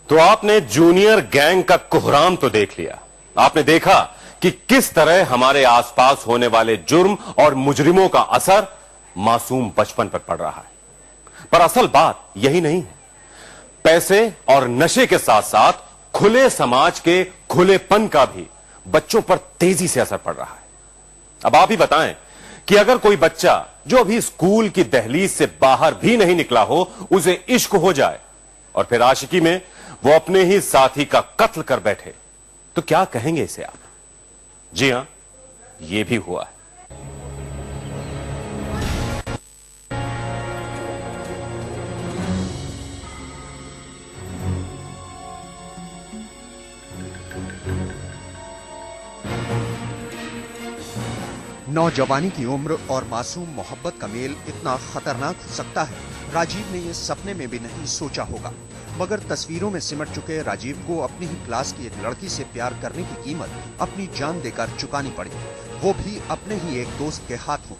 तो आपने junior gang का कोहराम तो देख लिया। आपने देखा कि किस तरह हमारे आसपास होने वाले जुर्म और मुजरिमों का असर मासूम बचपन पर पड़ रहा है। पर असल बात यही नहीं है। पैसे और नशे के साथ साथ खुले समाज के खुलेपन का भी बच्चों पर तेजी से असर पड़ रहा है। अब आप ही बताएं कि अगर कोई बच्चा जो अभी स्कूल की दहलीज से बाहर भी नहीं निकला हो, उसे इश्क हो जाए और फिर आशिकी में वो अपने ही साथी का कत्ल कर बैठे, तो क्या कहेंगे इसे आप? जी हां, यह भी हुआ है। नौजवानी की उम्र और मासूम मोहब्बत का मेल इतना खतरनाक हो सकता है, राजीव ने ये सपने में भी नहीं सोचा होगा। मगर तस्वीरों में सिमट चुके राजीव को अपनी ही क्लास की एक लड़की से प्यार करने की कीमत अपनी जान देकर चुकानी पड़ी, वो भी अपने ही एक दोस्त के हाथों।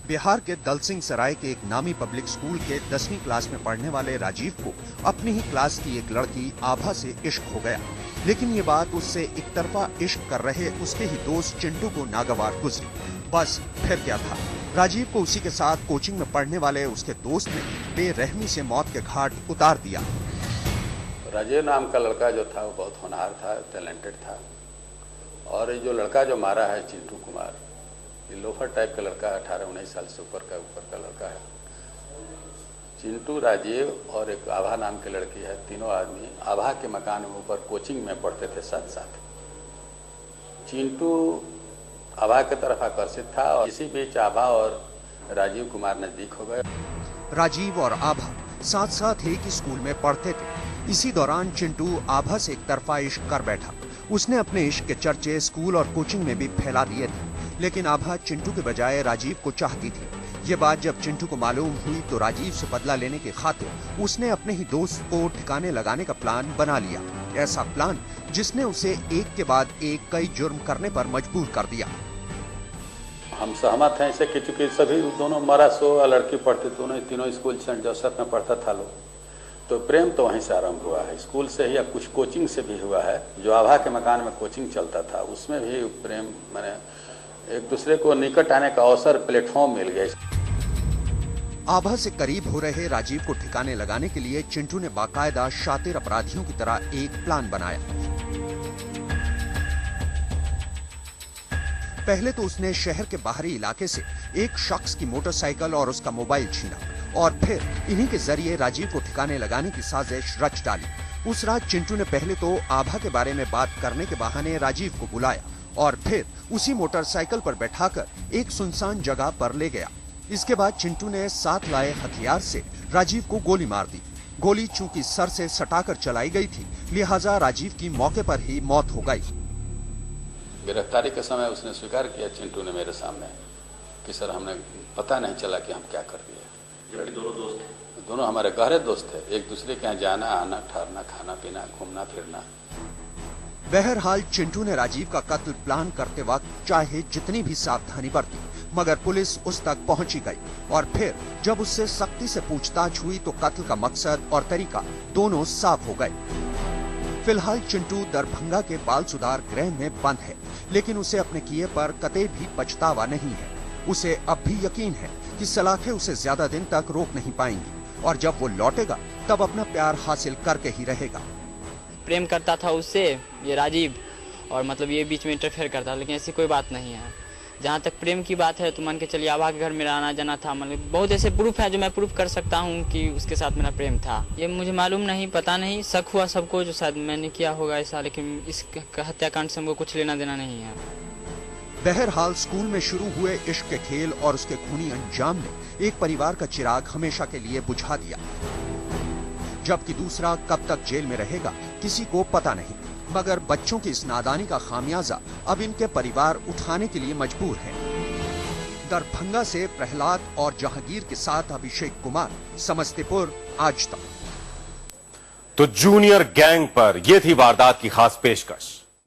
बिहार के दलसिंह सराय के एक नामी पब्लिक स्कूल के 10वीं क्लास में पढ़ने वाले राजीव को अपनी ही क्लास की एक लड़की आभा से इश्क हो गया। लेकिन ये बात उससे एक तरफा इश्क कर रहे उसके ही दोस्त चिंटू को नागवार गुजरी। बस फिर क्या था, राजीव को उसी के साथ कोचिंग में पढ़ने वाले उसके दोस्त ने बेरहमी से मौत के घाट उतार दिया। राजीव नाम का लड़का जो था वो बहुत होनहार था, टैलेंटेड था। और ये जो लड़का जो मारा है चिंटू कुमार, ये लोफर टाइप का लड़का है, 18-19 साल से ऊपर का लड़का है। चिंटू, राजीव और एक आभा नाम की लड़की है, तीनों आदमी आभा के मकान में ऊपर कोचिंग में पढ़ते थे साथ साथ। चिंटू आभा की तरफ आकर्षित था और इसी बीच आभा और राजीव कुमार नजदीक हो गए। राजीव और आभा साथ साथ एक ही स्कूल में पढ़ते थे। इसी दौरान चिंटू आभा से एक तरफा इश्क कर बैठा। उसने अपने इश्क के चर्चे स्कूल और कोचिंग में भी फैला दिए थे। लेकिन आभा चिंटू के बजाय राजीव को चाहती थी। ये बात जब चिंटू को मालूम हुई तो राजीव से बदला लेने की खातिर उसने अपने ही दोस्त को ठिकाने लगाने का प्लान बना लिया। ऐसा प्लान जिसने उसे एक के बाद एक कई जुर्म करने पर मजबूर कर दिया। हम सहमत हैं इसे कि चूंकि सभी दोनों मरासो लड़की पढ़ते, दोनों तीनों स्कूल सेंट जोसेफ में पढ़ता था लोग, तो प्रेम तो वहीं से आरंभ हुआ है, स्कूल से ही या कुछ कोचिंग से भी हुआ है। जो आभा के मकान में कोचिंग चलता था उसमें भी प्रेम, मैंने एक दूसरे को निकट आने का अवसर, प्लेटफॉर्म मिल गया। आभा से करीब हो रहे राजीव को ठिकाने लगाने के लिए चिंटू ने बाकायदा शातिर अपराधियों की तरह एक प्लान बनाया। पहले तो उसने शहर के बाहरी इलाके से एक शख्स की मोटरसाइकिल और उसका मोबाइल छीना और फिर इन्हीं के जरिए राजीव को ठिकाने लगाने की साजिश रच डाली। उस रात चिंटू ने पहले तो आभा के बारे में बात करने के बहाने राजीव को बुलाया और फिर उसी मोटरसाइकिल पर बैठाकर एक सुनसान जगह पर ले गया। इसके बाद चिंटू ने साथ लाए हथियार से राजीव को गोली मार दी। गोली चूंकि सर से सटाकर चलाई गई थी, लिहाजा राजीव की मौके पर ही मौत हो गई। गिरफ्तारी के समय उसने स्वीकार किया, चिंटू ने मेरे सामने, कि सर हमने पता नहीं चला कि हम क्या कर दिए। दोनों दोस्त थे? दोनों हमारे गहरे दोस्त थे, एक दूसरे के यहाँ जाना आना, ठहरना, खाना पीना, घूमना फिरना। बहरहाल चिंटू ने राजीव का कत्ल प्लान करते वक्त चाहे जितनी भी सावधानी बरती, मगर पुलिस उस तक पहुंची गई और फिर जब उससे सख्ती से पूछताछ हुई तो कत्ल का मकसद और तरीका दोनों साफ हो गए। फिलहाल चिंटू दरभंगा के बाल सुधार गृह में बंद है, लेकिन उसे अपने किए पर कतई भी पछतावा नहीं है। उसे अब भी यकीन है कि सलाखें उसे ज्यादा दिन तक रोक नहीं पाएंगी और जब वो लौटेगा तब अपना प्यार हासिल करके ही रहेगा। प्रेम करता था उससे ये राजीव, और मतलब ये बीच में इंटरफेयर करता, लेकिन ऐसी कोई बात नहीं है। जहाँ तक प्रेम की बात है तो मान के चलिए आभा के घर मेरा आना जाना था, मतलब बहुत ऐसे प्रूफ है जो मैं प्रूफ कर सकता हूँ कि उसके साथ मेरा प्रेम था। ये मुझे मालूम नहीं, पता नहीं, शक हुआ सबको जो शायद मैंने किया होगा ऐसा, लेकिन इस हत्याकांड से हमको कुछ लेना देना नहीं है। बहरहाल स्कूल में शुरू हुए इश्क के खेल और उसके खूनी अंजाम ने एक परिवार का चिराग हमेशा के लिए बुझा दिया, जबकि दूसरा कब तक जेल में रहेगा किसी को पता नहीं। मगर बच्चों की इस नादानी का खामियाजा अब इनके परिवार उठाने के लिए मजबूर हैं। दरभंगा से प्रहलाद और जहांगीर के साथ अभिषेक कुमार, समस्तीपुर, आज तक। तो जूनियर गैंग पर यह थी वारदात की खास पेशकश।